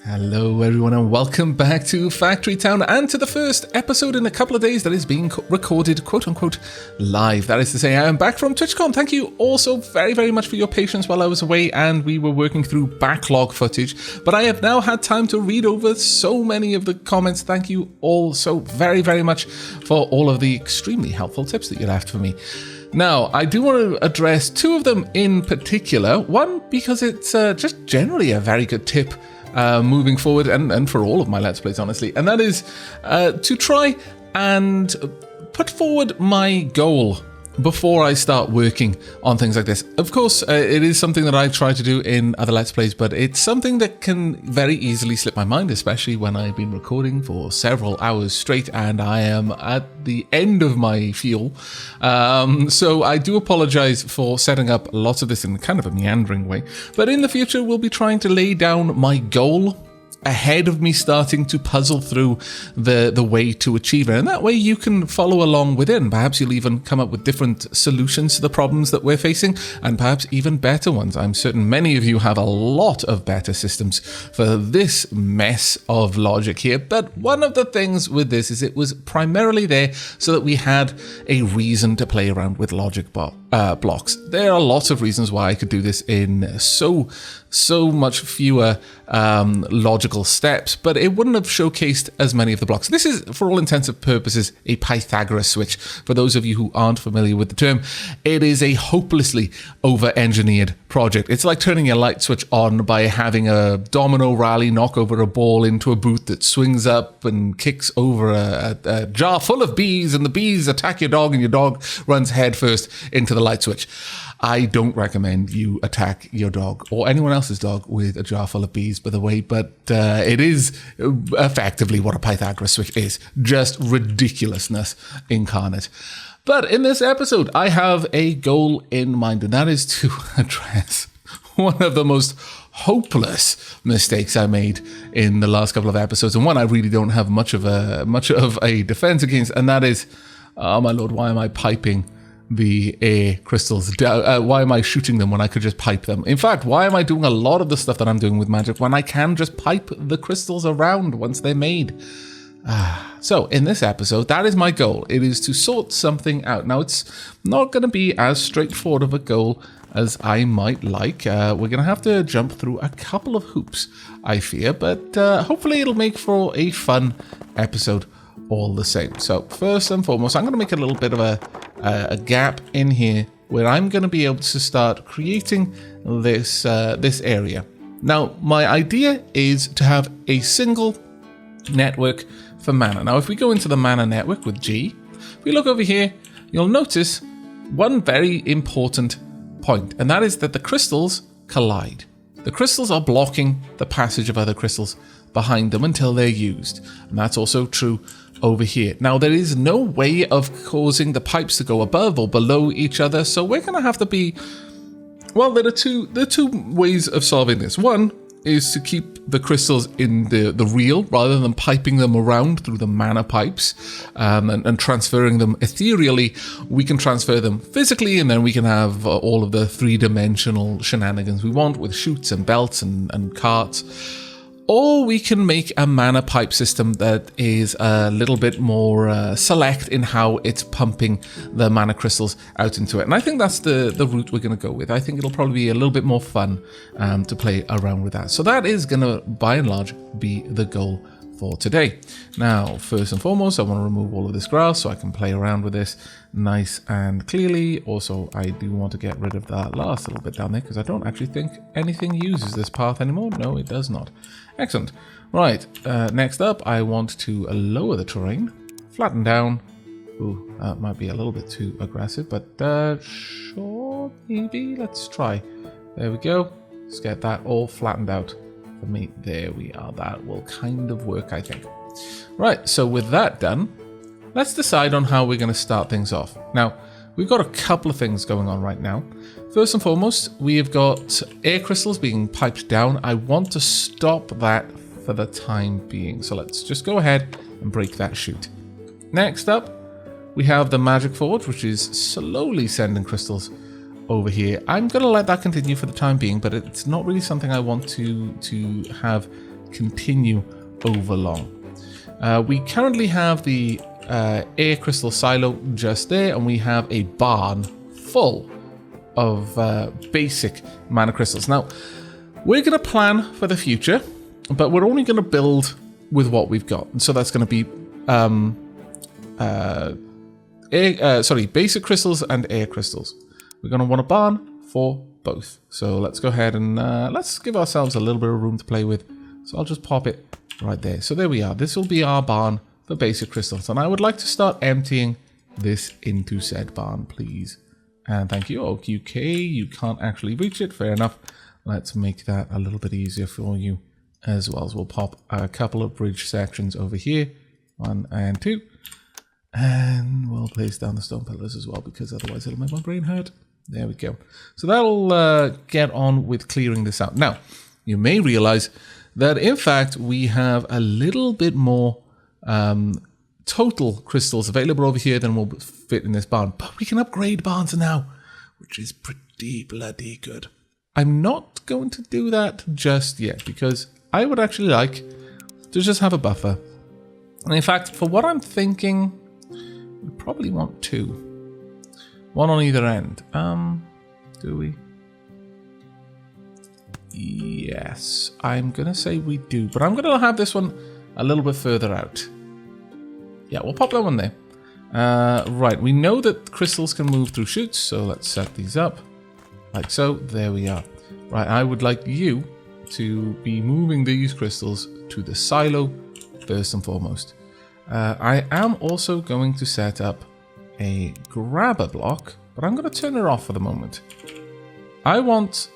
Hello everyone and welcome back to Factory Town and to the first episode in a couple of days that is being recorded quote-unquote live. That is to say, I am back from TwitchCon. Thank you also very much for your patience while I was away and we were working through backlog footage, but I have now had time to read over so many of the comments. Thank you all so very much for all of the extremely helpful tips that you left for me. Now, I do want to address two of them in particular. One, because it's just generally a very good tip moving forward and for all of my Let's Plays, honestly. And that is to try and put forward my goal before I start working on things like this. Of course, it is something that I try to do in other Let's Plays, but it's something that can very easily slip my mind, especially when I've been recording for several hours straight and I am at the end of my fuel. So I do apologize for setting up lots of this in kind of a meandering way, but in the future we'll be trying to lay down my goal ahead of me starting to puzzle through the way to achieve it. And that way you can follow along within. Perhaps you'll even come up with different solutions to the problems that we're facing, and perhaps even better ones. I'm certain many of you have a lot of better systems for this mess of logic here. But one of the things with this is it was primarily there so that we had a reason to play around with logic blocks. There are lots of reasons why I could do this in so much fewer logical steps, but it wouldn't have showcased as many of the blocks. This is, for all intents and purposes, a Pythagoras switch. For those of you who aren't familiar with the term, it is a hopelessly over-engineered project. It's like turning a light switch on by having a domino rally knock over a ball into a boot that swings up and kicks over a jar full of bees, and the bees attack your dog and your dog runs headfirst into the light switch. I don't recommend you attack your dog or anyone else's dog with a jar full of bees, by the way, but it is effectively what a Pythagoras switch is. Just ridiculousness incarnate. But in this episode, I have a goal in mind, and that is to address one of the most hopeless mistakes I made in the last couple of episodes, and one I really don't have much of a defense against, and that is, oh my lord, why am I piping the air crystals down? Why am I shooting them when I could just pipe them? In fact, why am I doing a lot of the stuff that I'm doing with magic when I can just pipe the crystals around once they're made? So in this episode, that is my goal. It is to sort something out. Now, it's not going to be as straightforward of a goal as I might like. We're going to have to jump through a couple of hoops, I fear, but hopefully it'll make for a fun episode all the same. So first and foremost, I'm going to make a little bit of a gap in here where I'm going to be able to start creating this area. Now, my idea is to have a single network for mana. Now, if we go into the mana network with G, if we look over here, you'll notice one very important point, and that is that the crystals collide. The crystals are blocking the passage of other crystals behind them until they're used. And that's also true over here. Now, there is no way of causing the pipes to go above or below each other, so we're going to have to be... Well, there are two ways of solving this. One is to keep the crystals in the real, rather than piping them around through the mana pipes and transferring them ethereally. We can transfer them physically, and then we can have all of the three-dimensional shenanigans we want with chutes and belts and carts. Or we can make a mana pipe system that is a little bit more select in how it's pumping the mana crystals out into it. And I think that's the route we're going to go with. I think it'll probably be a little bit more fun to play around with that. So that is going to, by and large, be the goal for today. Now, first and foremost, I want to remove all of this grass so I can play around with this nice and clearly. Also, I do want to get rid of that last little bit down there because I don't actually think anything uses this path anymore. No, it does not. Excellent. Right, next up, I want to lower the terrain, flatten down. Ooh, that might be a little bit too aggressive, but sure, maybe. Let's try. There we go. Let's get that all flattened out for me. There we are. That will kind of work, I think. Right, so with that done, let's decide on how we're going to start things off. Now, we've got a couple of things going on right now. First and foremost, we have got air crystals being piped down. I want to stop that for the time being. So let's just go ahead and break that chute. Next up, we have the magic forge, which is slowly sending crystals over here. I'm going to let that continue for the time being, but it's not really something I want to have continue over long. We currently have the air crystal silo just there, and we have a barn full of basic mana crystals. Now, we're going to plan for the future, but we're only going to build with what we've got. And so that's going to be basic crystals and air crystals. We're going to want a barn for both. So let's go ahead and let's give ourselves a little bit of room to play with. So I'll just pop it right there. So there we are. This will be our barn for basic crystals. And I would like to start emptying this into said barn, please. And thank you. Okay, you can't actually reach it. Fair enough. Let's make that a little bit easier for you as well. So we'll pop a couple of bridge sections over here. 1 and 2. And we'll place down the stone pillars as well, because otherwise it'll make my brain hurt. There we go. So that'll get on with clearing this out. Now, you may realize that in fact we have a little bit more total crystals available over here than will fit in this barn. But we can upgrade barns now, which is pretty bloody good. I'm not going to do that just yet, because I would actually like to just have a buffer. And in fact, for what I'm thinking, we probably want 2. 1 on either end. Do we? Yes, I'm going to say we do. But I'm going to have this one a little bit further out. Yeah, we'll pop that one there. Right, we know that crystals can move through chutes, so let's set these up. Like so, there we are. Right, I would like you to be moving these crystals to the silo first and foremost. I am also going to set up a grabber block, but I'm going to turn it off for the moment. I want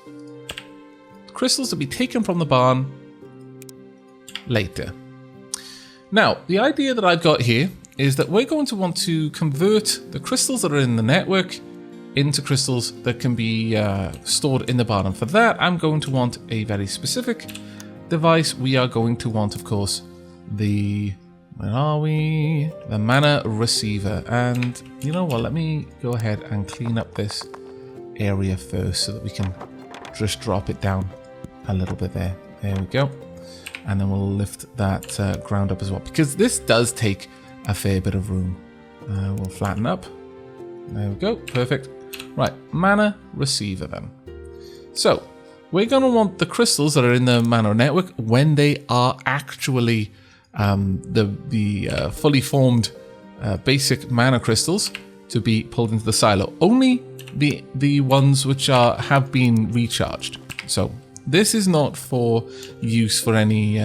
crystals to be taken from the barn later. Now, the idea that I've got here is that we're going to want to convert the crystals that are in the network into crystals that can be stored in the barn. And for that, I'm going to want a very specific device. We are going to want, of course, the... Where are we? The mana receiver. And you know what? Let me go ahead and clean up this area first so that we can just drop it down a little bit there. There we go. And then we'll lift that ground up as well, because this does take a fair bit of room. We'll flatten up. There we go. Perfect. Right. Mana receiver then. So we're going to want the crystals that are in the mana network when they are actually the fully formed basic mana crystals to be pulled into the silo. Only the ones which have been recharged. So this is not for use for any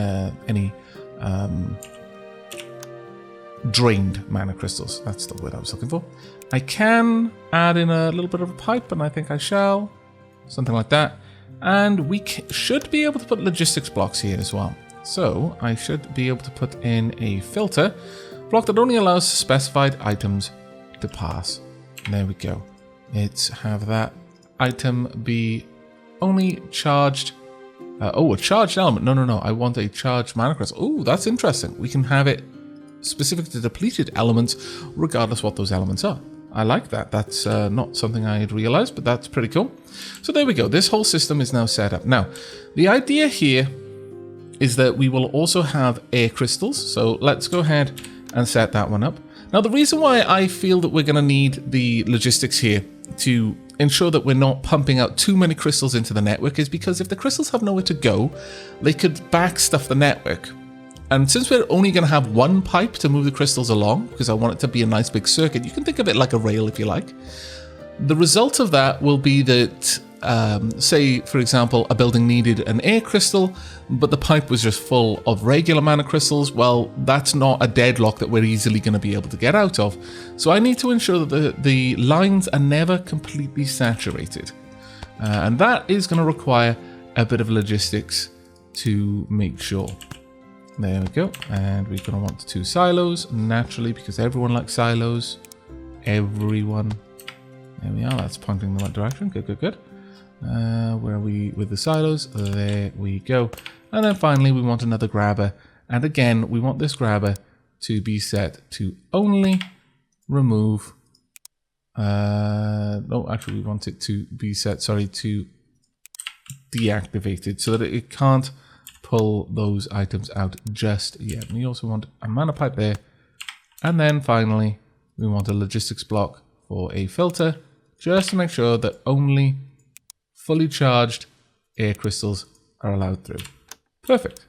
drained mana crystals. That's the word I was looking for. I can add in a little bit of a pipe, and I think I shall. Something like that. And we should be able to put logistics blocks here as well. So I should be able to put in a filter block that only allows specified items to pass. There we go. Let's have that item be only charged. A charged element. No. I want a charged mana crystal. Oh, that's interesting. We can have it specific to depleted elements, regardless what those elements are. I like that. That's not something I had realized, but that's pretty cool. So there we go. This whole system is now set up. Now, the idea here is that we will also have air crystals. So let's go ahead and set that one up. Now, the reason why I feel that we're going to need the logistics here to ensure that we're not pumping out too many crystals into the network is because if the crystals have nowhere to go, they could backstuff the network. And since we're only going to have one pipe to move the crystals along, because I want it to be a nice big circuit, you can think of it like a rail if you like. The result of that will be that, say, for example, a building needed an air crystal, but the pipe was just full of regular mana crystals. Well, that's not a deadlock that we're easily going to be able to get out of. So I need to ensure that the lines are never completely saturated. And that is going to require a bit of logistics to make sure. There we go. And we're going to want 2 silos, naturally, because everyone likes silos. Everyone. There we are. That's pointing in the right direction. Good. Where are we with the silos? There we go. And then finally, we want another grabber. And again, we want this grabber to be set to only remove... no, actually, we want it to be set, to deactivated, so that it can't pull those items out just yet. And we also want a mana pipe there. And then finally, we want a logistics block for a filter, just to make sure that only fully charged air crystals are allowed through. Perfect.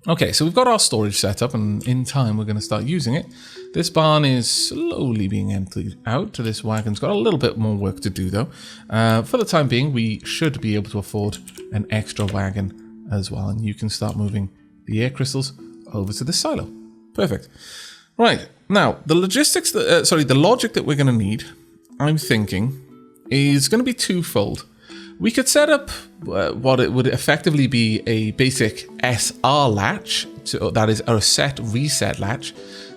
Okay, so we've got our storage set up, and in time we're going to start using it. This barn is slowly being emptied out. This wagon's got a little bit more work to do, though. For the time being, we should be able to afford an extra wagon as well, and you can start moving the air crystals over to the silo. Perfect. Right, now, the logistics, the logic that we're going to need, I'm thinking, is going to be twofold. We could set up what it would effectively be a basic SR latch, that is a set reset latch,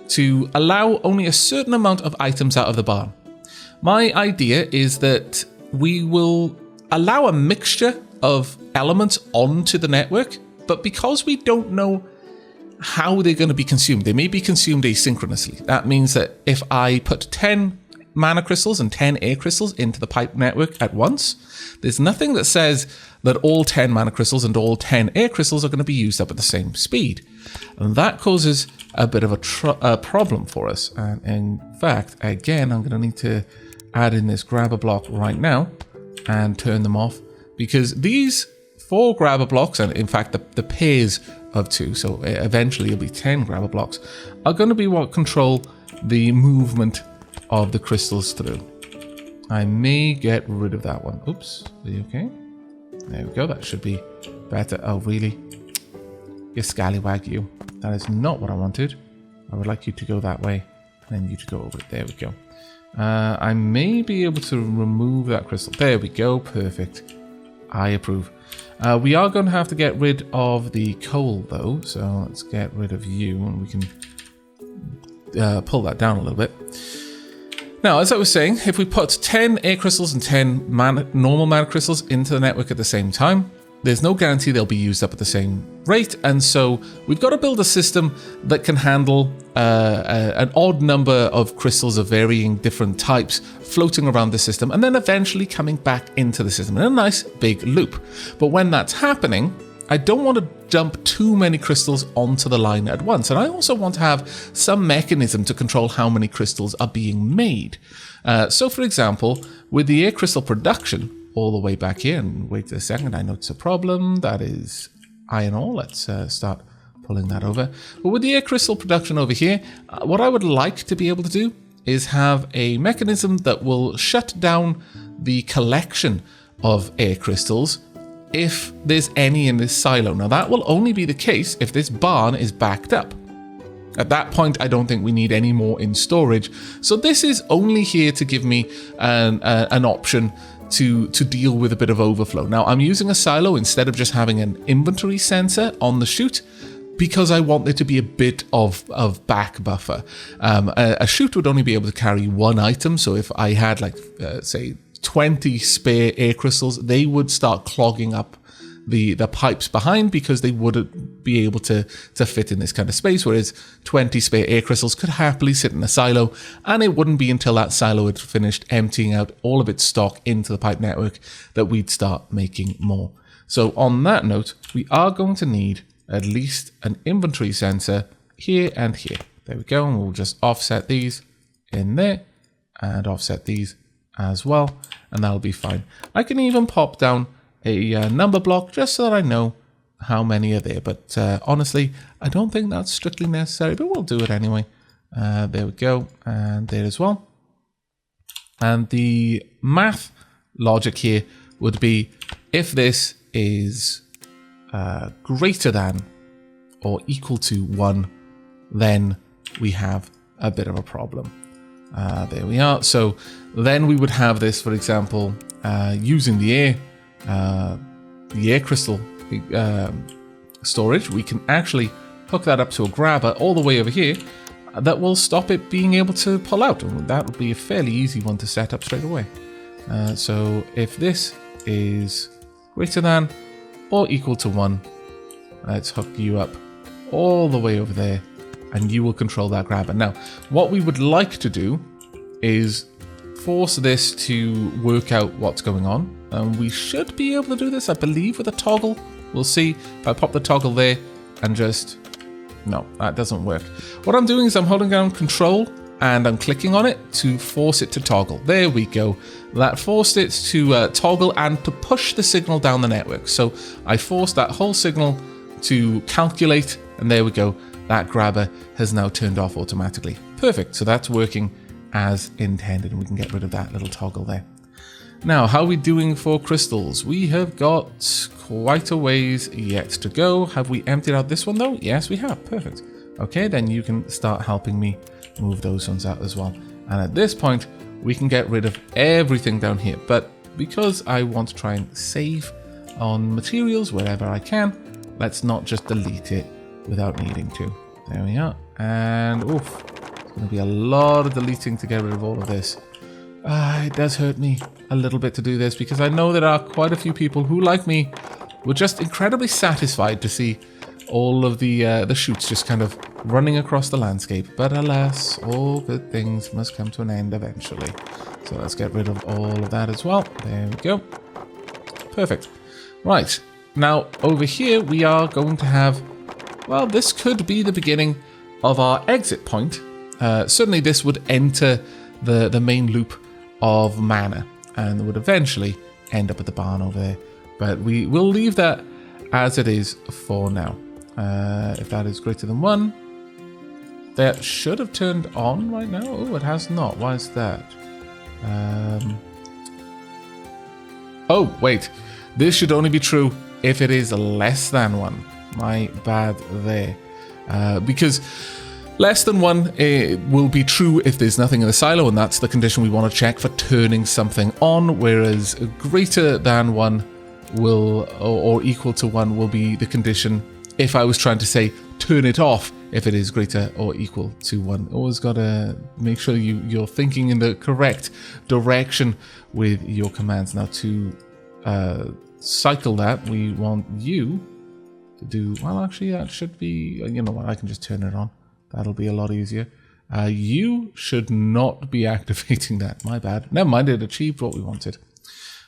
to allow only a certain amount of items out of the barn. My idea is that we will allow a mixture of elements onto the network, but because we don't know how they're going to be consumed, they may be consumed asynchronously. That means that if I put 10 mana crystals and 10 air crystals into the pipe network at once, there's nothing that says that all 10 mana crystals and all 10 air crystals are going to be used up at the same speed. And that causes a bit of a problem for us. And in fact, again, I'm going to need to add in this grabber block right now and turn them off, because these 4 grabber blocks, and in fact the pairs of 2, so eventually it'll be 10 grabber blocks, are going to be what control the movement of the crystals through. I may get rid of that one. Oops. Are you okay? There we go. That should be better. Oh, really? You scallywag, you. That is not what I wanted. I would like you to go that way, and then you to go over it. There we go. I may be able to remove that crystal. There we go. Perfect. I approve. We are going to have to get rid of the coal, though. So let's get rid of you, and we can pull that down a little bit. Now, as I was saying, if we put 10 air crystals and 10 normal mana crystals into the network at the same time, there's no guarantee they'll be used up at the same rate, and so we've got to build a system that can handle an odd number of crystals of varying different types floating around the system, and then eventually coming back into the system in a nice big loop. But when that's happening, I don't want to dump too many crystals onto the line at once, and I also want to have some mechanism to control how many crystals are being made. So for example, with the air crystal production all the way back here, and wait a second, I notice a problem. That is iron ore. Let's start pulling that over. But with the air crystal production over here, what I would like to be able to do is have a mechanism that will shut down the collection of air crystals if there's any in this silo. Now, that will only be the case if this barn is backed up. At that point, I don't think we need any more in storage. So this is only here to give me an option to deal with a bit of overflow. Now, I'm using a silo instead of just having an inventory sensor on the chute, because I want there to be a bit of back buffer. A chute would only be able to carry one item, so if I had, like, say, 20 spare air crystals, they would start clogging up the pipes behind, because they wouldn't be able to fit in this kind of space, whereas 20 spare air crystals could happily sit in a silo, and it wouldn't be until that silo had finished emptying out all of its stock into the pipe network that we'd start making more. So on that note, we are going to need at least an inventory sensor here and here. There we go, and we'll just offset these in there and offset these as well, and that'll be fine. I can even pop down a number block just so that I know how many are there, but honestly, I don't think that's strictly necessary, but we'll do it anyway. There we go, and there as well. And the math logic here would be, if this is greater than or equal to 1, then we have a bit of a problem. There we are. So then we would have this, for example, using the air crystal storage. We can actually hook that up to a grabber all the way over here that will stop it being able to pull out. And that would be a fairly easy one to set up straight away. So if this is greater than or equal to 1, let's hook you up all the way over there, and you will control that grabber. Now, what we would like to do is force this to work out what's going on. And we should be able to do this, I believe, with a toggle We'll see if I pop the toggle there and just... No, that doesn't work. What I'm doing is I'm holding down Control and I'm clicking on it to force it to toggle. There we go. That forced it to toggle and to push the signal down the network. So I forced that whole signal to calculate, and there we go. That grabber has now turned off automatically. Perfect. So that's working as intended, and we can get rid of that little toggle there. Now, how are we doing for crystals? We have got quite a ways yet to go. Have we emptied out this one though? Yes, we have. Perfect. Okay, then you can start helping me move those ones out as well. And at this point, we can get rid of everything down here. But because I want to try and save on materials wherever I can, let's not just delete it without needing to. There we are. And oof, it's going to be a lot of deleting to get rid of all of this. It does hurt me a little bit to do this because I know there are quite a few people who, like me, were just incredibly satisfied to see all of the chutes just kind of running across the landscape. But alas, all good things must come to an end eventually. So let's get rid of all of that as well. There we go. Perfect. Right. Now, over here, we are going to have... Well, this could be the beginning of our exit point. Certainly, this would enter the main loop of mana and would eventually end up at the barn over there. But we will leave that as it is for now. If that is greater than 1, that should have turned on right now. Oh, it has not. Why is that? Oh, wait. This should only be true if it is less than 1. My bad there. Because less than 1 will be true if there's nothing in the silo, and that's the condition we want to check for turning something on, whereas greater than 1 will, or equal to 1 will be the condition if I was trying to say turn it off if it is greater or equal to 1. Always got to make sure you're thinking in the correct direction with your commands. Now to cycle that, we want you to do, well actually that should be, you know what, I can just turn it on. That'll be a lot easier. You should not be activating that. My bad. Never mind, it achieved what we wanted.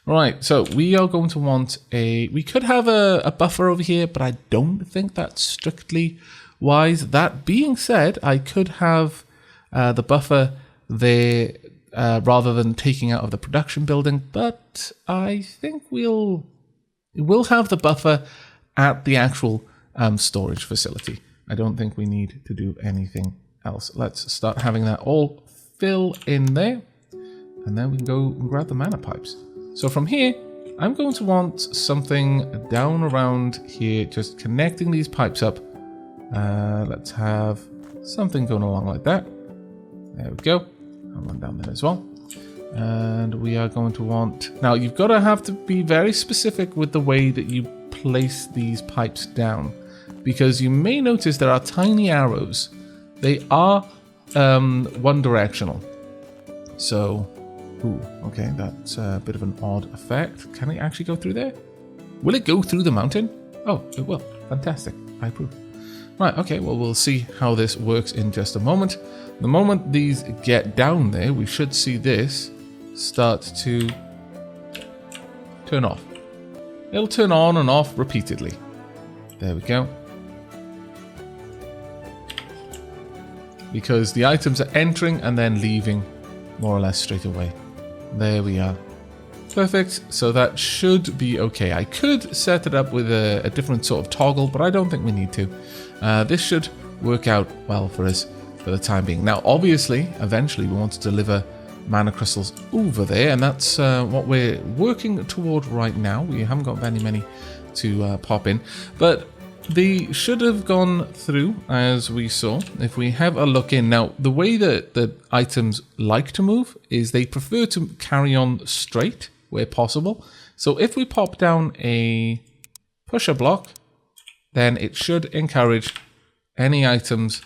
Right, so we are going to want we could have a buffer over here, but I don't think that's strictly wise. That being said, I could have the buffer there rather than taking out of the production building, but I think we'll have the buffer at the actual storage facility. I don't think we need to do anything else. Let's start having that all fill in there, and then we can go and grab the mana pipes. So from here, I'm going to want something down around here, just connecting these pipes up. Let's have something going along like that. There we go. I'll run down there as well. And we are going to want... Now, you've got to have to be very specific with the way that you place these pipes down, because you may notice there are tiny arrows. They are one directional. So... Ooh, okay, that's a bit of an odd effect. Can it actually go through there? Will it go through the mountain? Oh, it will. Fantastic. I approve. Right, okay, well, we'll see how this works in just a moment. The moment these get down there, we should see this start to turn off. It'll turn on and off repeatedly. There we go. Because the items are entering and then leaving more or less straight away. There we are. Perfect. So that should be okay. I could set it up with a different sort of toggle, but I don't think we need to. This should work out well for us for the time being. Now, obviously, eventually we want to deliver mana crystals over there, and that's what we're working toward right now. We haven't got many to pop in, but they should have gone through, as we saw. If we have a look in now, the way that the items like to move is they prefer to carry on straight where possible. So if we pop down a pusher block, then it should encourage any items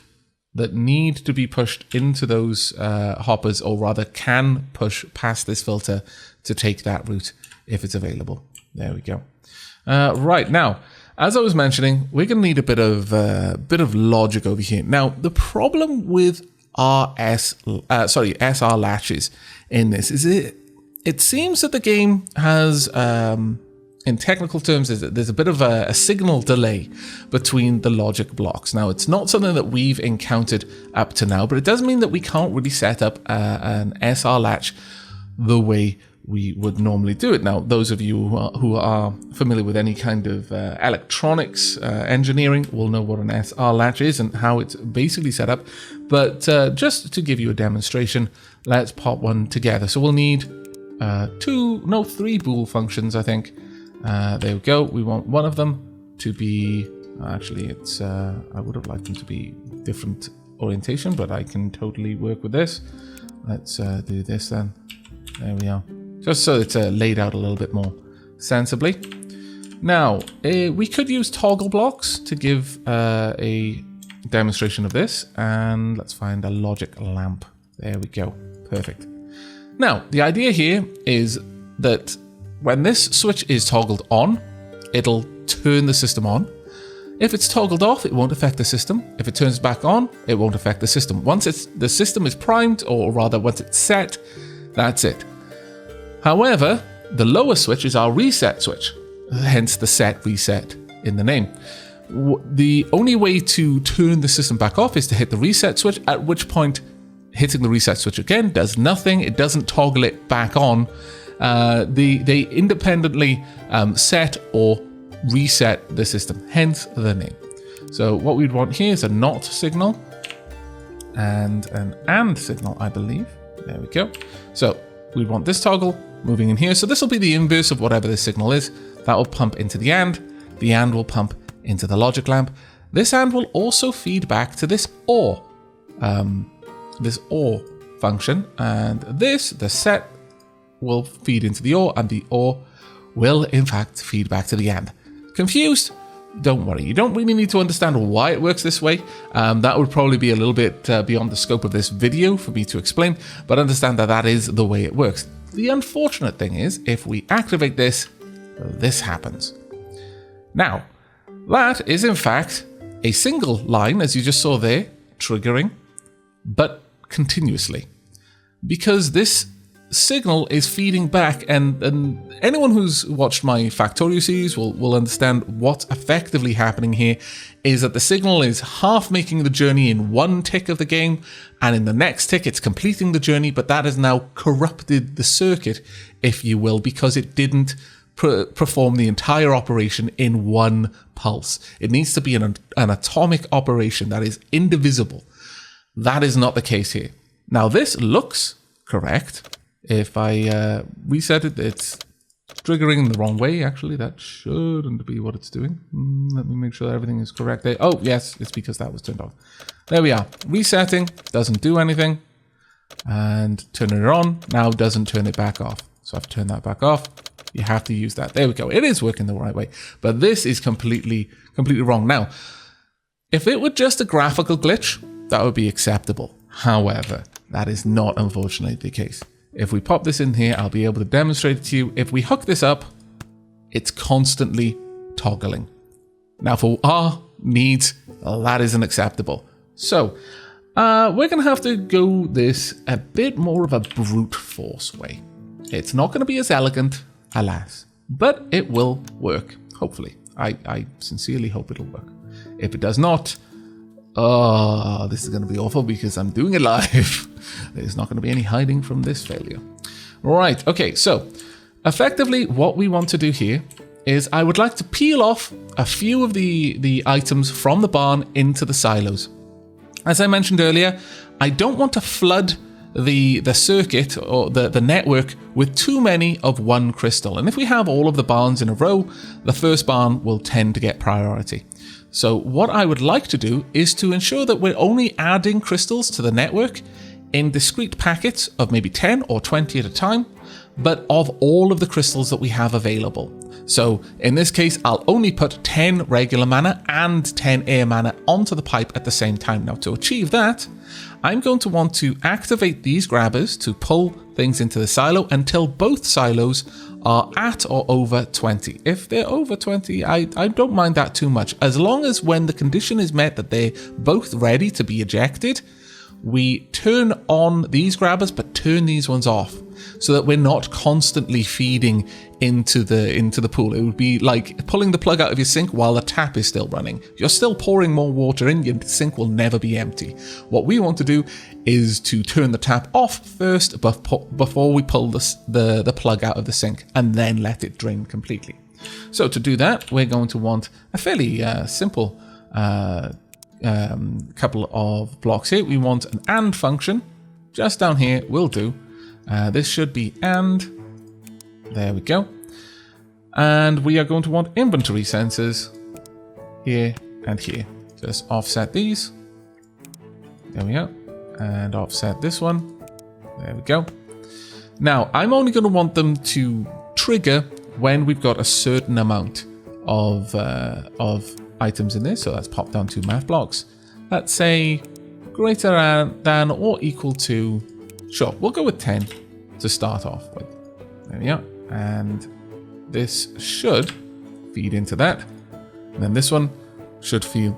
that need to be pushed into those hoppers, or rather can push past this filter to take that route if it's available. There we go. Right, now, as I was mentioning, we're going to need a bit of logic over here. Now, the problem with SR latches in this is it seems that the game has in technical terms, is that there's a bit of a signal delay between the logic blocks. Now, it's not something that we've encountered up to now, but it does mean that we can't really set up an SR latch the way we would normally do it. Now, those of you who are familiar with any kind of electronics engineering will know what an SR latch is and how it's basically set up. But just to give you a demonstration, let's pop one together. So we'll need 3 bool functions, I think. There we go. We want one of them to be, actually, it's I would have liked them to be different orientation, but I can totally work with this. Let's do this then. There we are. Just so it's laid out a little bit more sensibly. Now, we could use toggle blocks to give a demonstration of this. And let's find a logic lamp. There we go. Perfect. Now, the idea here is that when this switch is toggled on, it'll turn the system on. If it's toggled off, it won't affect the system. If it turns back on, it won't affect the system. Once the system is primed, or rather once it's set, that's it. However, the lower switch is our reset switch, hence the set reset in the name. The only way to turn the system back off is to hit the reset switch, at which point hitting the reset switch again does nothing. It doesn't toggle it back on. They independently set or reset the system, hence the name. So what we'd want here is a NOT signal and an AND signal, I believe. There we go. So we want this toggle moving in here. So this will be the inverse of whatever this signal is. That will pump into the AND. The AND will pump into the logic lamp. This AND will also feed back to this OR function. And this, the set, will feed into the OR, and the OR will in fact feed back to the AND. Confused? Don't worry. You don't really need to understand why it works this way. That would probably be a little bit beyond the scope of this video for me to explain, but understand that that is the way it works. The unfortunate thing is, if we activate this, this happens. Now, that is in fact a single line, as you just saw there, triggering, but continuously. Because this signal is feeding back, and anyone who's watched my Factorio series will understand what's effectively happening here is that the signal is half making the journey in one tick of the game, and in the next tick it's completing the journey, but that has now corrupted the circuit, if you will, because it didn't perform the entire operation in one pulse. It needs to be an atomic operation that is indivisible. That is not the case here. Now this looks correct. If I reset it, it's triggering the wrong way. Actually, that shouldn't be what it's doing. Let me make sure that everything is correct there. Oh, yes, it's because that was turned off. There we are. Resetting doesn't do anything. And turning it on now doesn't turn it back off. So I've turned that back off. You have to use that. There we go. It is working the right way. But this is completely wrong. Now, if it were just a graphical glitch, that would be acceptable. However, that is not, unfortunately, the case. If we pop this in here, I'll be able to demonstrate it to you. If we hook this up, it's constantly toggling. Now for our needs, that isn't acceptable. So we're going to have to go this a bit more of a brute force way. It's not going to be as elegant, alas, but it will work, hopefully. I sincerely hope it'll work. If it does not, oh, this is going to be awful because I'm doing it live. There's not going to be any hiding from this failure. Right, okay, so effectively what we want to do here is I would like to peel off a few of the items from the barn into the silos. As I mentioned earlier, I don't want to flood the circuit or the network with too many of one crystal. And if we have all of the barns in a row, the first barn will tend to get priority. So what I would like to do is to ensure that we're only adding crystals to the network in discrete packets of maybe 10 or 20 at a time, but of all of the crystals that we have available. So in this case, I'll only put 10 regular mana and 10 air mana onto the pipe at the same time. Now to achieve that, I'm going to want to activate these grabbers to pull things into the silo until both silos are at or over 20. If they're over 20, I don't mind that too much. As long as when the condition is met that they're both ready to be ejected, we turn on these grabbers but turn these ones off. so that we're not constantly feeding into the pool. It would be like pulling the plug out of your sink while the tap is still running. You're still pouring more water in, your sink will never be empty. What we want to do is to turn the tap off first before we pull the plug out of the sink, and then let it drain completely. So to do that, we're going to want a fairly simple couple of blocks here. We want an AND function. Just down here will do. This should be AND. There we go. And we are going to want inventory sensors here and here. Just offset these. There we go. And offset this one. There we go. Now, I'm only going to want them to trigger when we've got a certain amount of items in this. So let's pop down 2 math blocks. Let's say greater than or equal to, sure, we'll go with 10 to start off with. There we go. And this should feed into that. And then this one should feed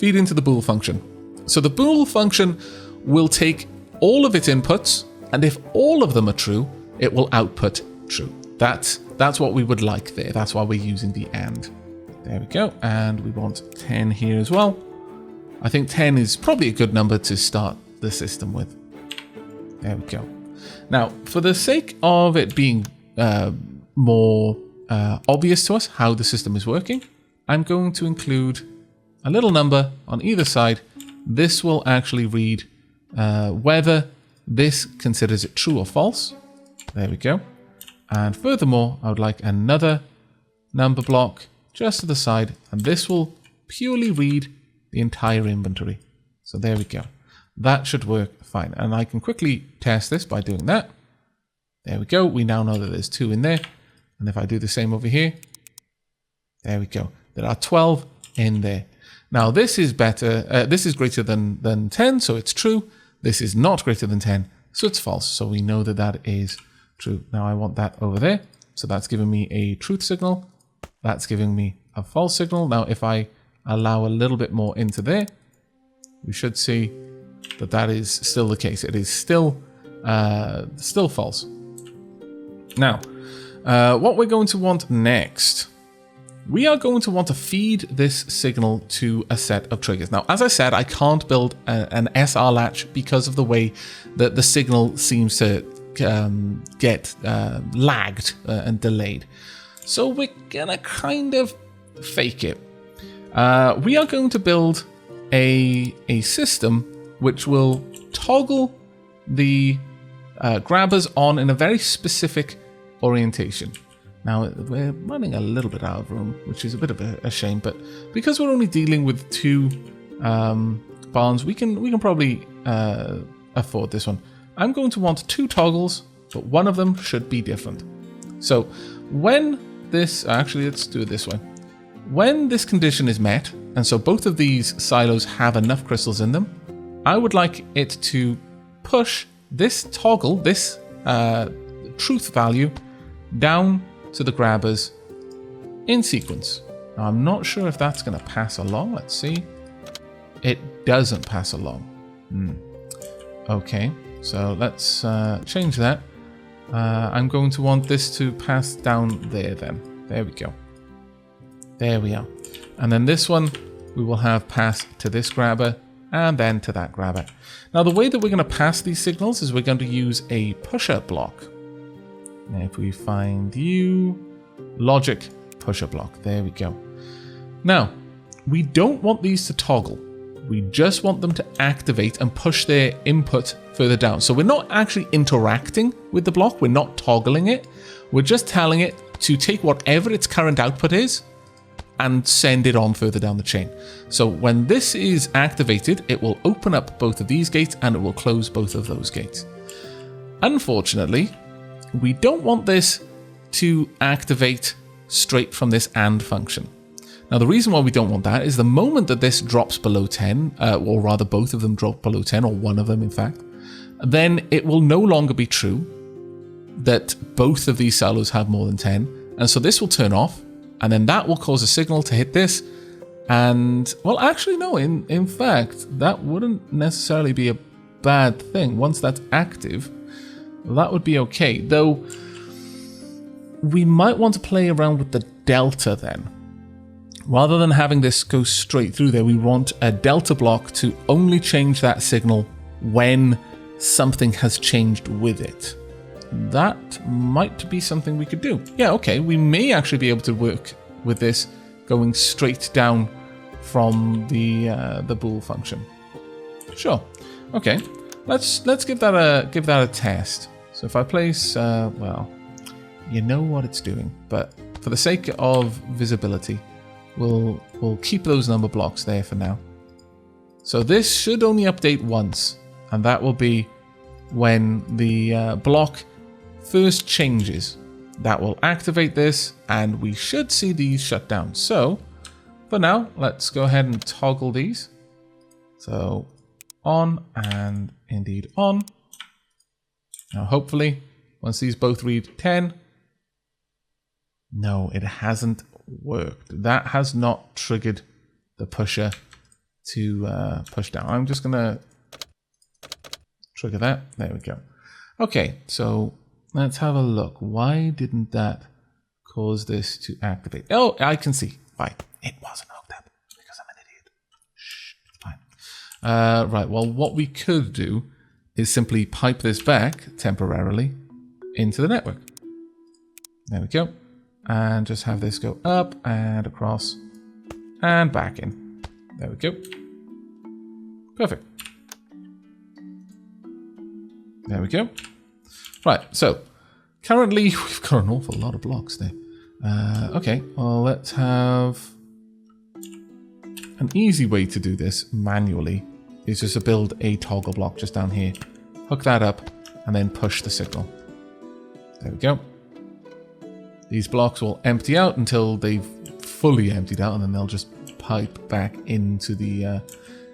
into the bool function. So the bool function will take all of its inputs, and if all of them are true, it will output true. That's what we would like there. That's why we're using the AND. There we go. And we want 10 here as well. I think 10 is probably a good number to start the system with. There we go. Now, for the sake of it being more obvious to us how the system is working, I'm going to include a little number on either side. This will actually read whether this considers it true or false. There we go. And furthermore, I would like another number block just to the side, and this will purely read the entire inventory. So there we go. That should work fine. And I can quickly test this by doing that. There we go. We now know that there's 2 in there. And if I do the same over here, there we go. There are 12 in there. Now this is better. This is greater than 10, so it's true. This is not greater than 10, so it's false. So we know that that is true. Now I want that over there. So that's giving me a truth signal. That's giving me a false signal. Now if I allow a little bit more into there, we should see that that is still the case. It is still false. Now, what we're going to want next, we are going to want to feed this signal to a set of triggers. Now, as I said, I can't build an SR latch because of the way that the signal seems to get lagged and delayed. So we're gonna kind of fake it. We are going to build a system which will toggle the grabbers on in a very specific orientation. Now, we're running a little bit out of room, which is a bit of a shame, but because we're only dealing with 2 barns, we can probably afford this one. I'm going to want 2 toggles, but one of them should be different. So when this, actually, let's do it this way. When this condition is met, and so both of these silos have enough crystals in them, I would like it to push this toggle, this truth value, down to the grabbers in sequence. Now, I'm not sure if that's going to pass along. Let's see. It doesn't pass along. Okay, so let's change that. I'm going to want this to pass down there then. There we go. There we are. And then this one, we will have pass to this grabber and then to that grabber. Now, the way that we're going to pass these signals is we're going to use a pusher block. Now, if we find you, logic pusher block. There we go. Now, we don't want these to toggle. We just want them to activate and push their input further down. So we're not actually interacting with the block. We're not toggling it. We're just telling it to take whatever its current output is and send it on further down the chain. So when this is activated, it will open up both of these gates and it will close both of those gates. Unfortunately, we don't want this to activate straight from this AND function. Now, the reason why we don't want that is the moment that this drops below 10, or rather both of them drop below 10, or one of them in fact, then it will no longer be true that both of these silos have more than 10. And so this will turn off, and then that will cause a signal to hit this. And, well, actually, no, in fact, that wouldn't necessarily be a bad thing. Once that's active, that would be okay. Though, we might want to play around with the delta then. Rather than having this go straight through there, we want a delta block to only change that signal when something has changed with it. That might be something we could do. Yeah, okay, we may actually be able to work with this going straight down from the bool function. Sure. Okay. Let's give that a test. So if I place well, you know what it's doing, but for the sake of visibility, we'll keep those number blocks there for now. So this should only update once, and that will be when the block first changes. That will activate this, and we should see these shut down. So for now, let's go ahead and toggle these. So on and indeed on. Now hopefully, once these both read 10, no, it hasn't worked. That has not triggered the pusher to push down. I'm just gonna trigger that. There we go. Okay, so let's have a look. Why didn't that cause this to activate? Oh, I can see. Right, it wasn't hooked up because I'm an idiot. Shh, it's fine. Right, well, what we could do is simply pipe this back temporarily into the network. There we go. And just have this go up and across and back in. There we go. Perfect. There we go. Right, so currently we've got an awful lot of blocks there. Okay, well, let's have an easy way to do this manually is just to build a toggle block just down here, hook that up, and then push the signal. There we go. These blocks will empty out until they've fully emptied out, and then they'll just pipe back into the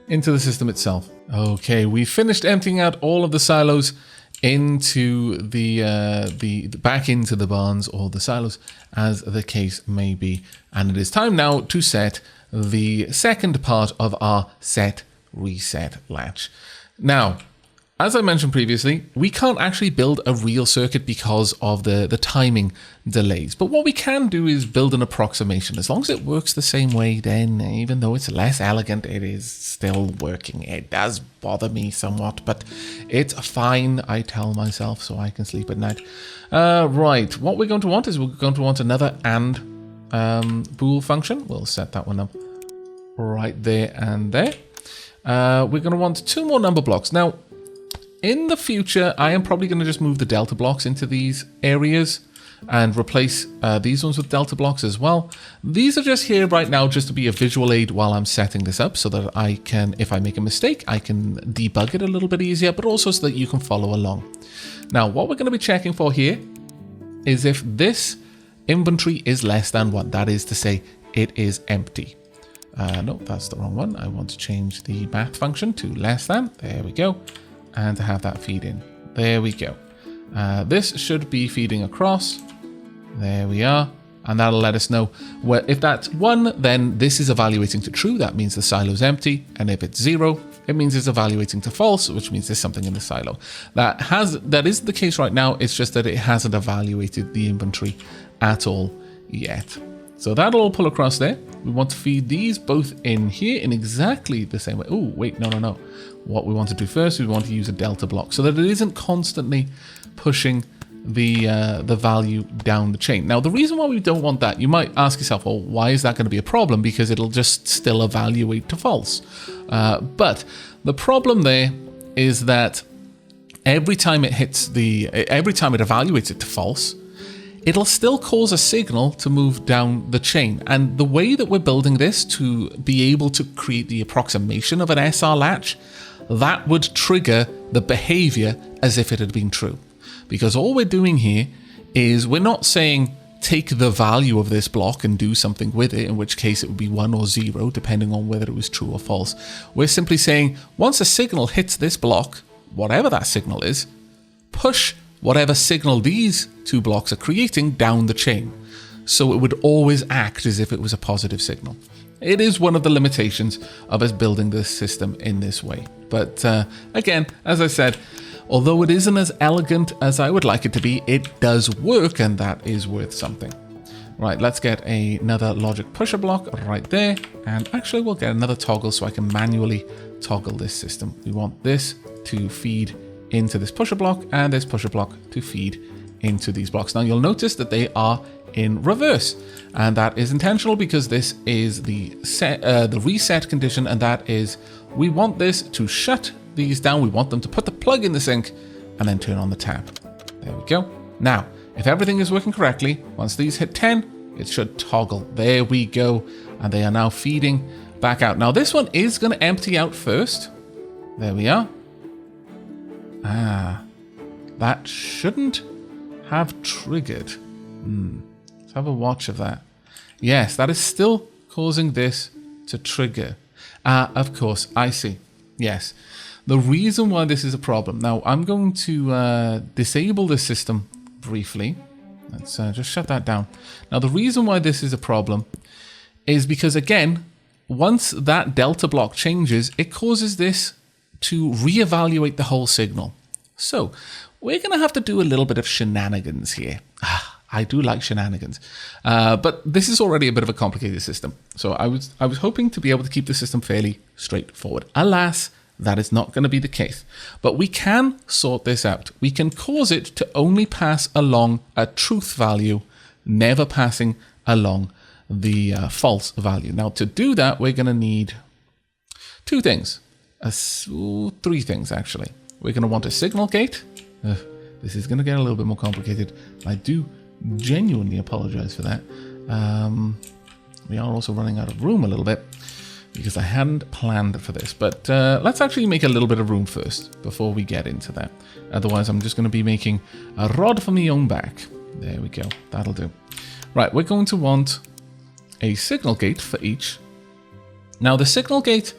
system itself. Okay, we finished emptying out all of the silos into the back into the barns or the silos, as the case may be, and it is time now to set the second part of our set reset latch. Now, as I mentioned previously, we can't actually build a real circuit because of the timing delays. But what we can do is build an approximation. As long as it works the same way, then even though it's less elegant, it is still working. It does bother me somewhat, but it's fine, I tell myself, so I can sleep at night. Right, what we're going to want is we're going to want another AND bool function. We'll set that one up right there and there. We're going to want 2 more number blocks. Now, in the future, I am probably going to just move the delta blocks into these areas and replace these ones with delta blocks as well. These are just here right now just to be a visual aid while I'm setting this up so that I can, if I make a mistake, I can debug it a little bit easier, but also so that you can follow along. Now, what we're going to be checking for here is if this inventory is less than 1. That is to say, it is empty. No, that's the wrong one. I want to change the math function to less than. There we go. And to have that feed in. There we go. This should be feeding across. There we are. And that'll let us know where, if that's 1, then this is evaluating to true. That means the silo's empty. And if it's 0, it means it's evaluating to false, which means there's something in the silo. That is the case right now. It's just that it hasn't evaluated the inventory at all yet. So that'll all pull across there. We want to feed these both in here in exactly the same way. Oh, wait, no. What we want to do first is we want to use a delta block so that it isn't constantly pushing the value down the chain. Now, the reason why we don't want that, you might ask yourself, well, why is that going to be a problem? Because it'll just still evaluate to false. But the problem there is that every time it evaluates it to false, it'll still cause a signal to move down the chain. And the way that we're building this to be able to create the approximation of an SR latch, that would trigger the behavior as if it had been true. Because all we're doing here is we're not saying take the value of this block and do something with it, in which case it would be 1 or 0, depending on whether it was true or false. We're simply saying once a signal hits this block, whatever that signal is, push whatever signal these 2 blocks are creating down the chain. So it would always act as if it was a positive signal. It is one of the limitations of us building this system in this way. But again, as I said, Although it isn't as elegant as I would like it to be, it does work, and that is worth something. Right, let's get another logic pusher block right there. And actually, we'll get another toggle so I can manually toggle this system. We want this to feed into this pusher block and this pusher block to feed into these blocks. Now, you'll notice that they are in reverse. And that is intentional because this is the reset condition, and that is we want this to shut these down. We want them to put the plug in the sink and then turn on the tap. There we go. Now, if everything is working correctly, once these hit 10, it should toggle. There we go. And they are now feeding back out. Now, this one is going to empty out first. There we are. That shouldn't have triggered. Let's have a watch of that. Yes, that is still causing this to trigger. Of course, I see. Yes. The reason why this is a problem. Now, I'm going to disable this system briefly. Let's just shut that down. Now, the reason why this is a problem is because, again, once that delta block changes, it causes this to reevaluate the whole signal. So, we're going to have to do a little bit of shenanigans here. I do like shenanigans. But this is already a bit of a complicated system. So I was hoping to be able to keep the system fairly straightforward. Alas, that is not going to be the case. But we can sort this out. We can cause it to only pass along a truth value, never passing along the false value. Now, to do that, we're going to need two things. Three things, actually. We're going to want a signal gate. This is going to get a little bit more complicated. I do genuinely apologize for that. We are also running out of room a little bit because I hadn't planned for this. But let's actually make a little bit of room first before we get into that. Otherwise, I'm just going to be making a rod for my own back. There we go. That'll do. Right, we're going to want a signal gate for each. Now, the signal gate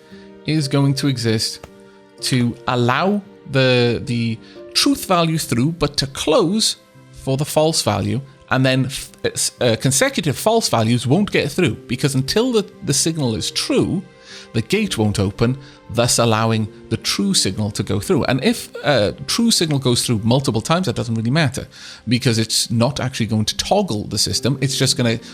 is going to exist to allow the truth value through, but to close for the false value, and then consecutive false values won't get through, because until the signal is true, the gate won't open, thus allowing the true signal to go through. And if true signal goes through multiple times, that doesn't really matter, because it's not actually going to toggle the system. It's just going to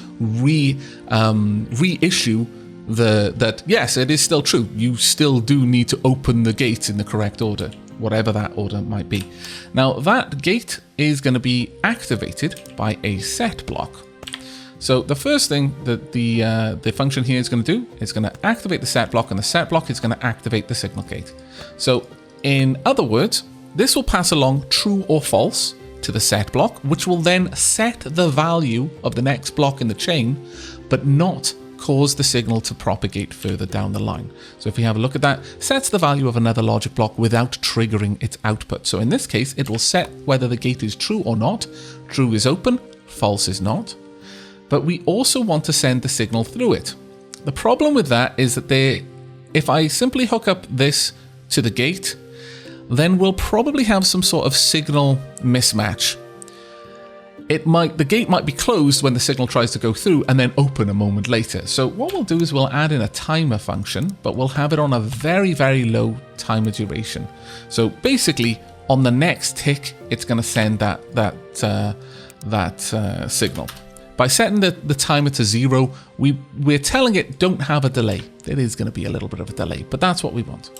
reissue that yes, it is still true. You still do need to open the gate in the correct order, whatever that order might be. Now, that gate is going to be activated by a set block. So the first thing that the function here is going to do is going to activate the set block, and the set block is going to activate the signal gate. So in other words, this will pass along true or false to the set block, which will then set the value of the next block in the chain, but not cause the signal to propagate further down the line. So if we have a look at that, sets the value of another logic block without triggering its output. So in this case, it will set whether the gate is true or not. True is open, false is not. But we also want to send the signal through it. The problem with that is that if I simply hook up this to the gate, then we'll probably have some sort of signal mismatch. The gate might be closed when the signal tries to go through and then open a moment later. So what we'll do is we'll add in a timer function, but we'll have it on a very, very low timer duration. So basically, on the next tick, it's going to send that signal. By setting the timer to 0, we're telling it don't have a delay. There is going to be a little bit of a delay, but that's what we want.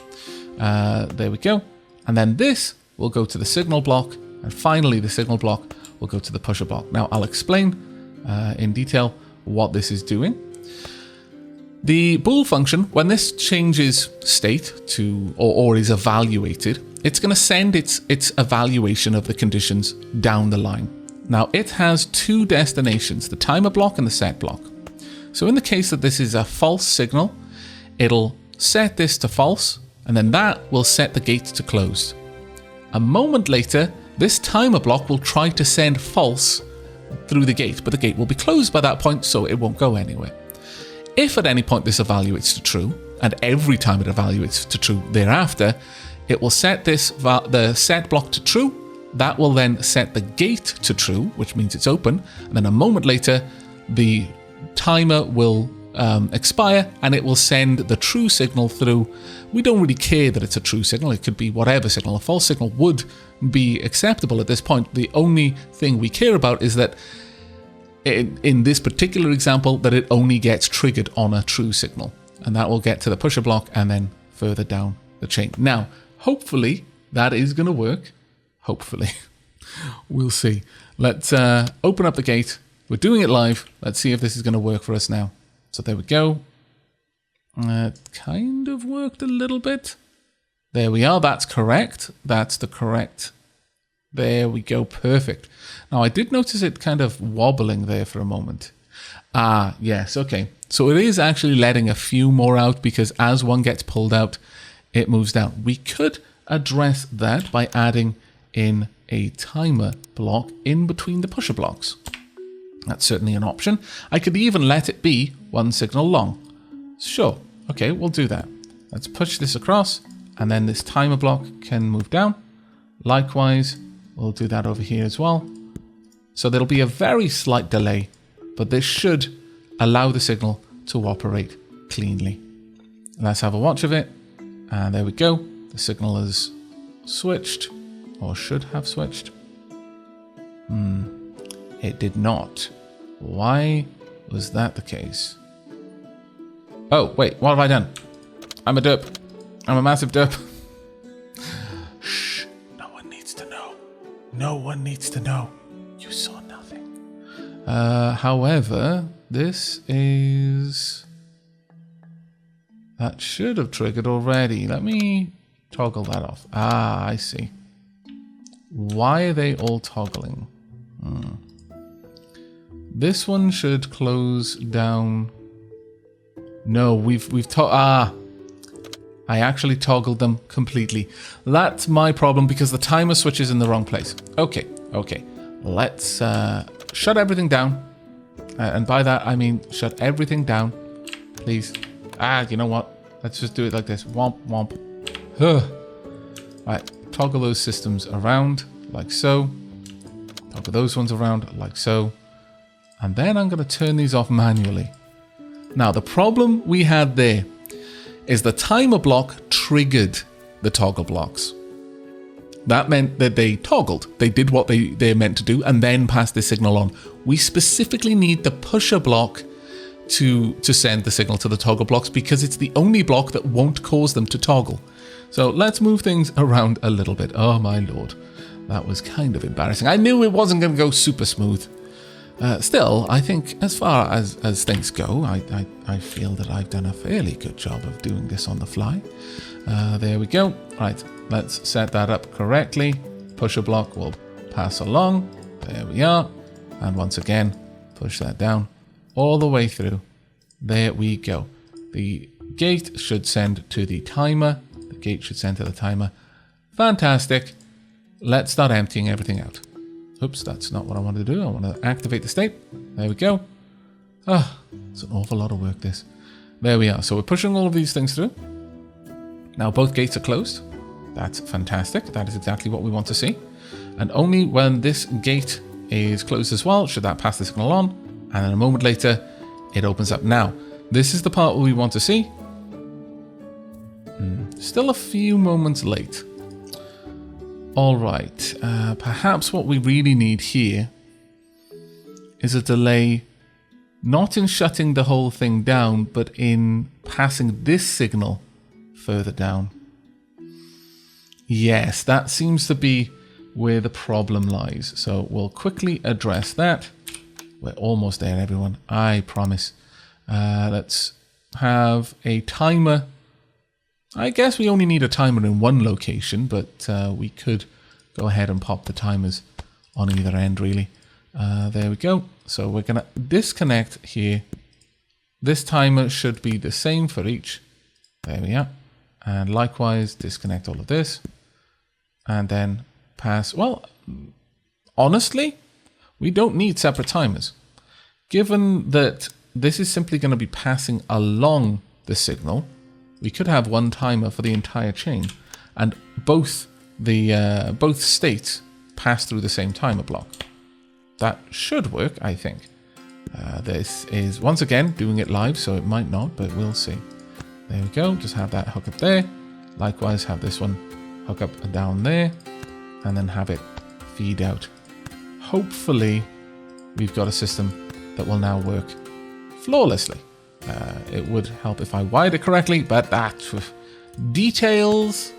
There we go. And then this will go to the signal block, and finally the signal block will go to the pusher block. Now, I'll explain in detail what this is doing. The bool function, when this changes state to or is evaluated, it's going to send its evaluation of the conditions down the line. Now, it has two destinations, the timer block and the set block. So in the case that this is a false signal, it'll set this to false, and then that will set the gate to closed. A moment later, this timer block will try to send false through the gate, but the gate will be closed by that point, so it won't go anywhere. If at any point this evaluates to true, and every time it evaluates to true thereafter, it will set the set block to true. That will then set the gate to true, which means it's open, and then a moment later, the timer will expire, and it will send the true signal through. We don't really care that it's a true signal. It could be whatever signal. A false signal would be acceptable at this point. The only thing we care about is that in this particular example, that it only gets triggered on a true signal, and that will get to the pusher block and then further down the chain. Now, hopefully that is going to work. Hopefully. We'll see. Let's open up the gate. We're doing it live. Let's see if this is going to work for us now. So there we go. It kind of worked a little bit. There we are. That's correct. That's the correct. There we go. Perfect. Now, I did notice it kind of wobbling there for a moment. Ah, yes. Okay. So it is actually letting a few more out because as one gets pulled out, it moves down. We could address that by adding in a timer block in between the pusher blocks. That's certainly an option. I could even let it be one signal long. Sure. Okay, we'll do that. Let's push this across, and then this timer block can move down. Likewise, we'll do that over here as well. So there'll be a very slight delay, but this should allow the signal to operate cleanly. Let's have a watch of it. And there we go. The signal is switched, or should have switched. It did not. Why was that the case? Oh, wait, what have I done? I'm a derp. I'm a massive derp. Shh, no one needs to know. No one needs to know. You saw nothing. However, this is... That should have triggered already. Let me toggle that off. Ah, I see. Why are they all toggling? This one should close down. No, we've I actually toggled them completely. That's my problem because the timer switch is in the wrong place. Okay. Let's shut everything down. And by that, I mean shut everything down. Please. You know what? Let's just do it like this. Womp, womp. Right, toggle those systems around like so. Toggle those ones around like so. And then I'm going to turn these off manually. Now, the problem we had there is the timer block triggered the toggle blocks. That meant that they toggled. They did what they're meant to do and then passed the signal on. We specifically need the pusher block to send the signal to the toggle blocks because it's the only block that won't cause them to toggle. So let's move things around a little bit. Oh my lord, that was kind of embarrassing. I knew it wasn't going to go super smooth. Still, I think as far as things go, I feel that I've done a fairly good job of doing this on the fly. There we go. Right, let's set that up correctly. Pusher block will pass along. There we are. And once again, push that down all the way through. There we go. The gate should send to the timer. The gate should send to the timer. Fantastic. Let's start emptying everything out. Oops, that's not what I wanted to do. I want to activate the state. There we go. It's an awful lot of work, this. There we are. So we're pushing all of these things through. Now both gates are closed. That's fantastic. That is exactly what we want to see. And only when this gate is closed as well should that pass the signal on. And then a moment later, it opens up. Now, this is the part we want to see. Still a few moments late. All right, perhaps what we really need here is a delay, not in shutting the whole thing down, but in passing this signal further down. Yes, that seems to be where the problem lies. So we'll quickly address that. We're almost there, everyone. I promise. Let's have a timer. I guess we only need a timer in one location, but we could go ahead and pop the timers on either end, really. There we go. So we're going to disconnect here. This timer should be the same for each. There we are. And likewise, disconnect all of this. And then pass. Well, honestly, we don't need separate timers. Given that this is simply going to be passing along the signal, we could have one timer for the entire chain, and both states pass through the same timer block. That should work, I think. This is, once again, doing it live, so it might not, but we'll see. There we go. Just have that hook up there. Likewise, have this one hook up and down there, and then have it feed out. Hopefully, we've got a system that will now work flawlessly. It would help if I wired it correctly, but details.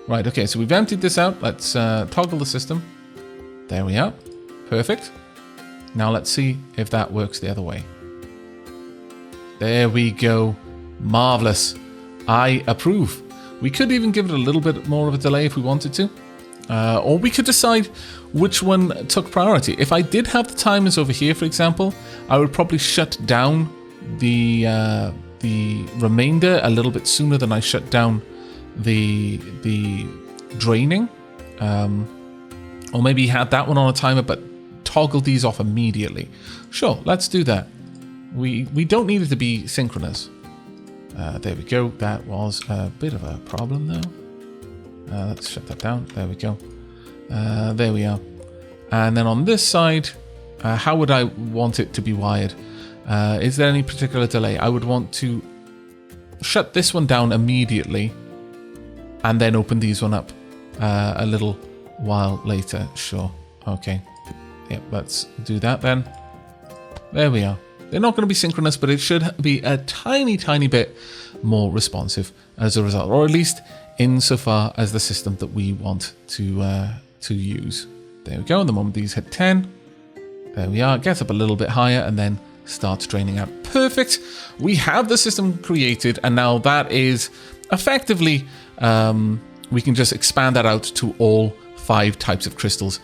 Right, okay, so we've emptied this out. Let's toggle the system. There we are. Perfect. Now let's see if that works the other way. There we go. Marvelous. I approve. We could even give it a little bit more of a delay if we wanted to. Or we could decide which one took priority. If I did have the timers over here, for example, I would probably shut down the remainder a little bit sooner than I shut down the draining. Or maybe had that one on a timer, but toggle these off immediately. Sure, let's do that. We don't need it to be synchronous. There we go. That was a bit of a problem though. Let's shut that down. There we go. There we are. And then on this side, how would I want it to be wired? Is there any particular delay? I would want to shut this one down immediately and then open these one up a little while later. Sure. Okay. Yep, let's do that then. There we are. They're not going to be synchronous, but it should be a tiny, tiny bit more responsive as a result, or at least insofar as the system that we want to use. There we go. And the moment these hit 10, there we are. It gets up a little bit higher and then starts draining out. Perfect. We have the system created, and now that is effectively, we can just expand that out to all 5 types of crystals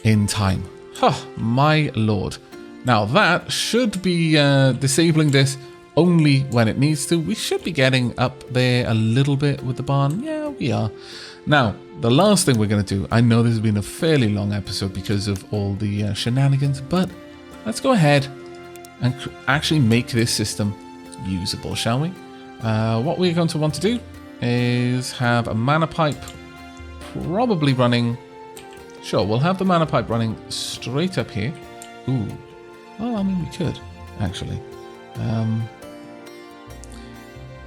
in time. Huh, my lord. Now that should be disabling this only when it needs to. We should be getting up there a little bit with the barn. Yeah, we are. Now, the last thing we're going to do, I know this has been a fairly long episode because of all the shenanigans, but let's go ahead and actually make this system usable, shall we? What we're going to want to do is have a mana pipe probably running. Sure, we'll have the mana pipe running straight up here. Ooh. Well, I mean, we could, actually.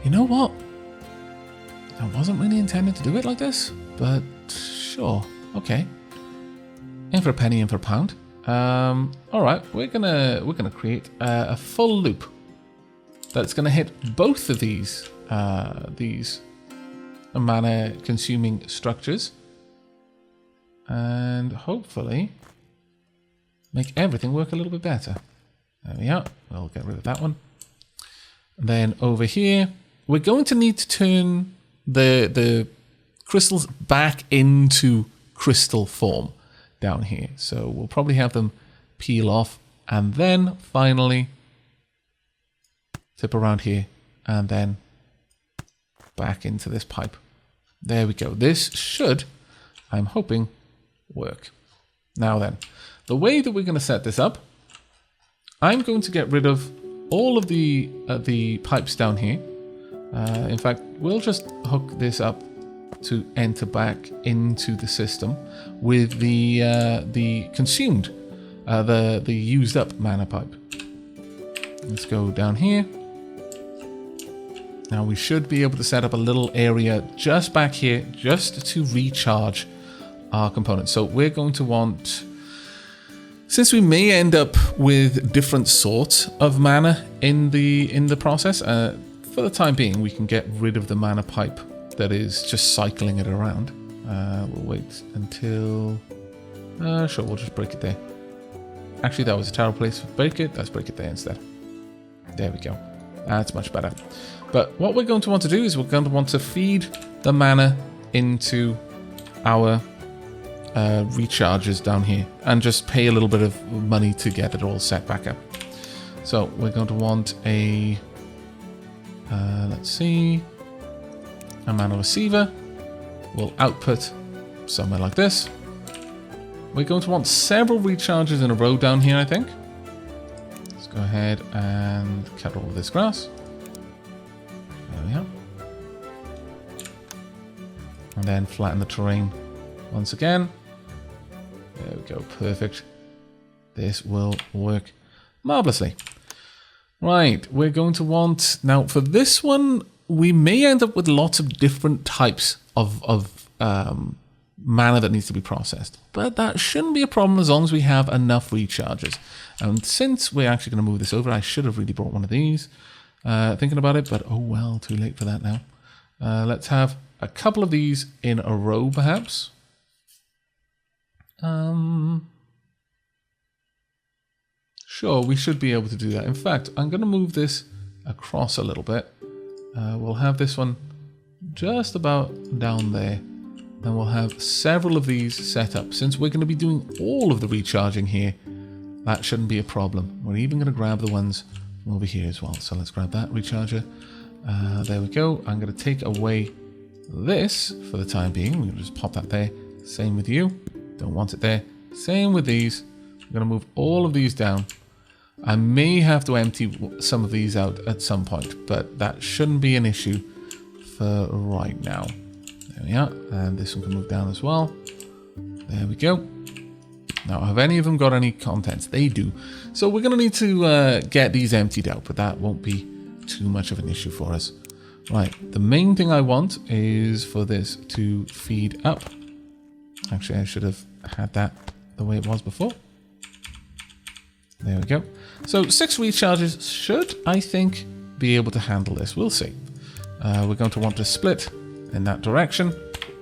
You know what? I wasn't really intending to do it like this, but sure. Okay. In for a penny, in for a pound. All right, we're gonna create a full loop that's gonna hit both of these mana-consuming structures, and hopefully make everything work a little bit better. There we are. We'll get rid of that one. And then over here, we're going to need to turn the crystals back into crystal form down here. So we'll probably have them peel off and then finally tip around here and then back into this pipe. There we go. This should, I'm hoping, work. Now then, the way that we're going to set this up, I'm going to get rid of all of the pipes down here. In fact, we'll just hook this up to enter back into the system with the consumed, the used up mana pipe. Let's go down here. Now we should be able to set up a little area just back here, just to recharge our components. So we're going to want, since we may end up with different sorts of mana in the process, for the time being, we can get rid of the mana pipe that is just cycling it around. We'll wait until... sure, we'll just break it there. Actually, that was a terrible place to break it. Let's break it there instead. There we go. That's much better. But what we're going to want to do is we're going to want to feed the mana into our recharges down here and just pay a little bit of money to get it all set back up. So we're going to want a... let's see... a mana receiver will output somewhere like this. We're going to want several recharges in a row down here, I think. Let's go ahead and cut all of this grass. There we are. And then flatten the terrain once again. There we go, perfect. This will work Marvelously. Right, we're going to want... Now, for this one, we may end up with lots of different types of mana that needs to be processed. But that shouldn't be a problem as long as we have enough recharges. And since we're actually going to move this over, I should have really brought one of these. Thinking about it, but oh well, too late for that now. Let's have a couple of these in a row, perhaps. Sure, we should be able to do that. In fact, I'm going to move this across a little bit. We'll have this one just about down there. And we'll have several of these set up. Since we're going to be doing all of the recharging here, that shouldn't be a problem. We're even going to grab the ones from over here as well. So let's grab that recharger. There we go. I'm going to take away this for the time being. We'll just pop that there. Same with you. Don't want it there. Same with these. I'm going to move all of these down. I may have to empty some of these out at some point, but that shouldn't be an issue for right now. There we are. And this one can move down as well. There we go. Now, have any of them got any contents? They do. So we're going to need to get these emptied out, but that won't be too much of an issue for us. Right, the main thing I want is for this to feed up. Actually, I should have had that the way it was before. There we go. So 6 recharges should, I think, be able to handle this. We'll see. We're going to want to split in that direction.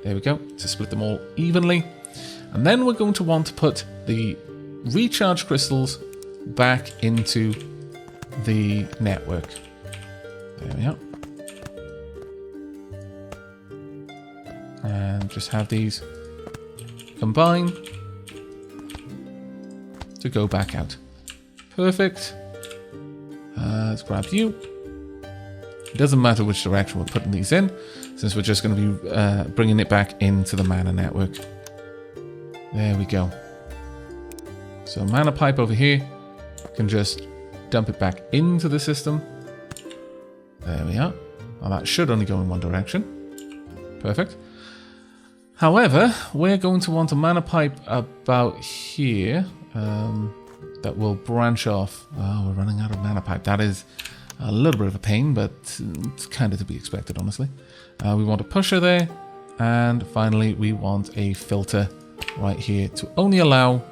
There we go, to split them all evenly. And then we're going to want to put the recharge crystals back into the network. There we are. And just have these combine to go back out. Perfect. Let's grab you. It doesn't matter which direction we're putting these in, since we're just going to be bringing it back into the mana network. There we go. So mana pipe over here can just dump it back into the system. There we are. Well, that should only go in one direction. Perfect. However, we're going to want a mana pipe about here that will branch off. Oh, we're running out of mana pipe. That is a little bit of a pain, but it's kind of to be expected, honestly. We want a pusher there. And finally, we want a filter right here to only allow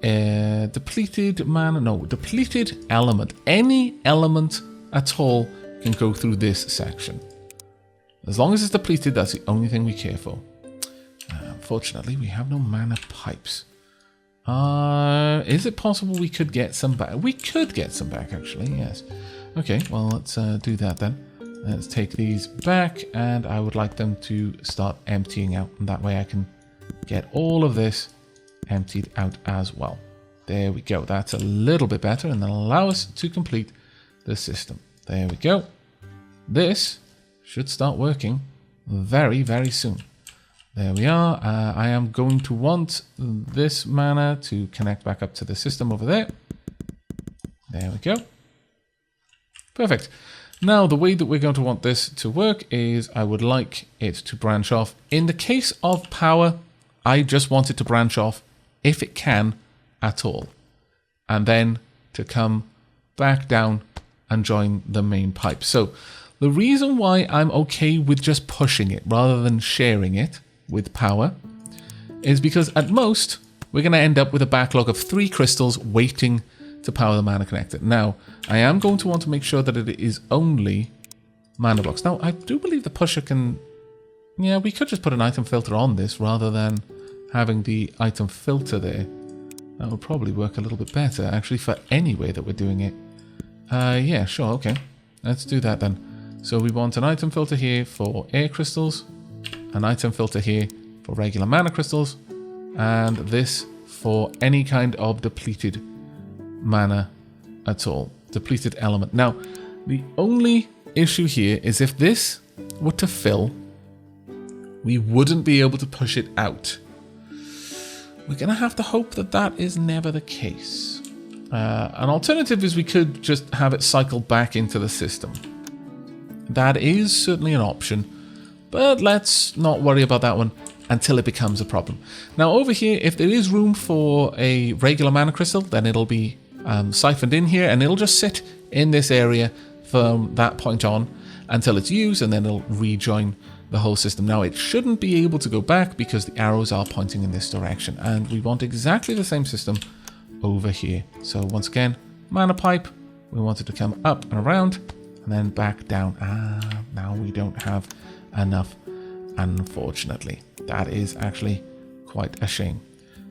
depleted mana. No, depleted element. Any element at all can go through this section. As long as it's depleted, that's the only thing we care for. Unfortunately, we have no mana pipes. Is it possible we could get some back? We could get some back, actually, yes. Okay, well, let's do that then. Let's take these back, and I would like them to start emptying out. And that way I can get all of this emptied out as well. There we go. That's a little bit better, and that'll allow us to complete the system. There we go. This should start working very, very soon. There we are. I am going to want this mana to connect back up to the system over there. There we go. Perfect. Now, the way that we're going to want this to work is I would like it to branch off. In the case of power, I just want it to branch off if it can at all. And then to come back down and join the main pipe. So the reason why I'm okay with just pushing it rather than sharing it with power is because at most we're going to end up with a backlog of 3 crystals waiting to power the mana connector. Now, I am going to want to make sure that it is only mana blocks. Now, I do believe the pusher can... Yeah, we could just put an item filter on this rather than having the item filter there. That would probably work a little bit better, actually, for any way that we're doing it. Yeah, sure, okay. Let's do that then. So we want an item filter here for air crystals, an item filter here for regular mana crystals, and this for any kind of depleted mana at all. Depleted element. Now, the only issue here is if this were to fill, we wouldn't be able to push it out. We're going to have to hope that that is never the case. An alternative is we could just have it cycle back into the system. That is certainly an option, but let's not worry about that one until it becomes a problem. Now over here, if there is room for a regular mana crystal, then it'll be siphoned in here and it'll just sit in this area from that point on until it's used, and then it'll rejoin the whole system. Now it shouldn't be able to go back because the arrows are pointing in this direction, and we want exactly the same system over here. So once again, mana pipe, we want it to come up and around and then back down. Now we don't have enough, unfortunately. That is actually quite a shame.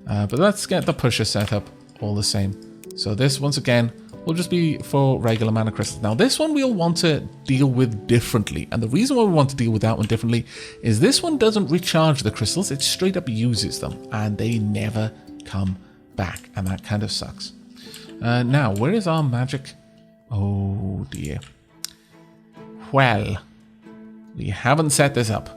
But let's get the pusher set up all the same. So this, once again, will just be for regular mana crystals. Now this one we'll want to deal with differently. And the reason why we want to deal with that one differently is this one doesn't recharge the crystals. It straight up uses them and they never come back. And that kind of sucks. Now, where is our magic? Oh dear. Well, we haven't set this up.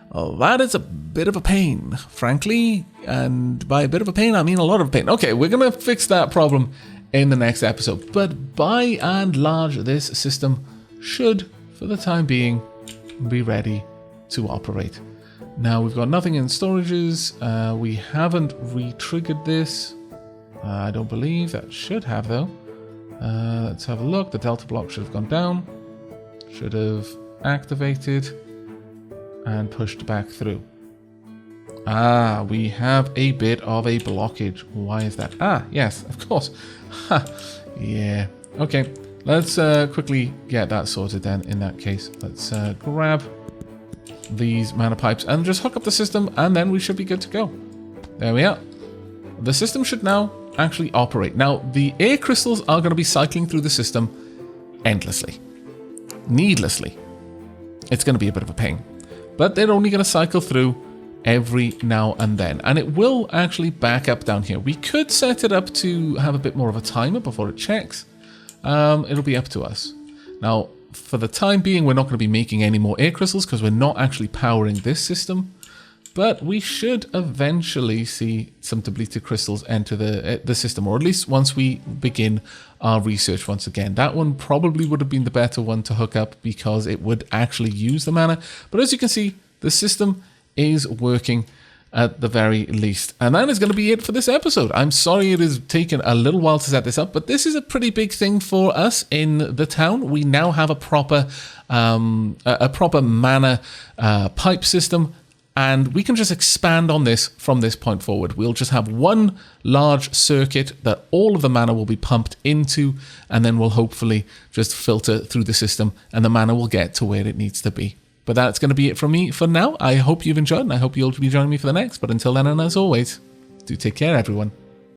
Well, that is a bit of a pain, frankly. And by a bit of a pain, I mean a lot of pain. Okay, we're going to fix that problem in the next episode. But by and large, this system should, for the time being, be ready to operate. Now, we've got nothing in storages. We haven't re-triggered this. I don't believe that should have, though. Let's have a look. The delta block should have gone down. Should have activated and pushed back through. We have a bit of a blockage. Why is that? Yes, of course. Yeah. Okay, let's quickly get that sorted then in that case. Let's grab these mana pipes and just hook up the system, and then we should be good to go. There we are. The system should now actually operate. Now, the air crystals are going to be cycling through the system endlessly. Needlessly. It's going to be a bit of a pain. But they're only going to cycle through every now and then. And it will actually back up down here. We could set it up to have a bit more of a timer before it checks. It'll be up to us. Now, for the time being, we're not going to be making any more air crystals because we're not actually powering this system. But we should eventually see some depleted crystals enter the system, or at least once we begin our research once again. That one probably would have been the better one to hook up because it would actually use the mana. But as you can see, the system is working at the very least. And that is going to be it for this episode. I'm sorry it has taken a little while to set this up, but this is a pretty big thing for us in the town. We now have a proper mana pipe system, and we can just expand on this from this point forward. We'll just have one large circuit that all of the mana will be pumped into, and then we'll hopefully just filter through the system and the mana will get to where it needs to be. But that's going to be it from me for now. I hope you've enjoyed, and I hope you'll be joining me for the next. But until then, and as always, do take care, everyone.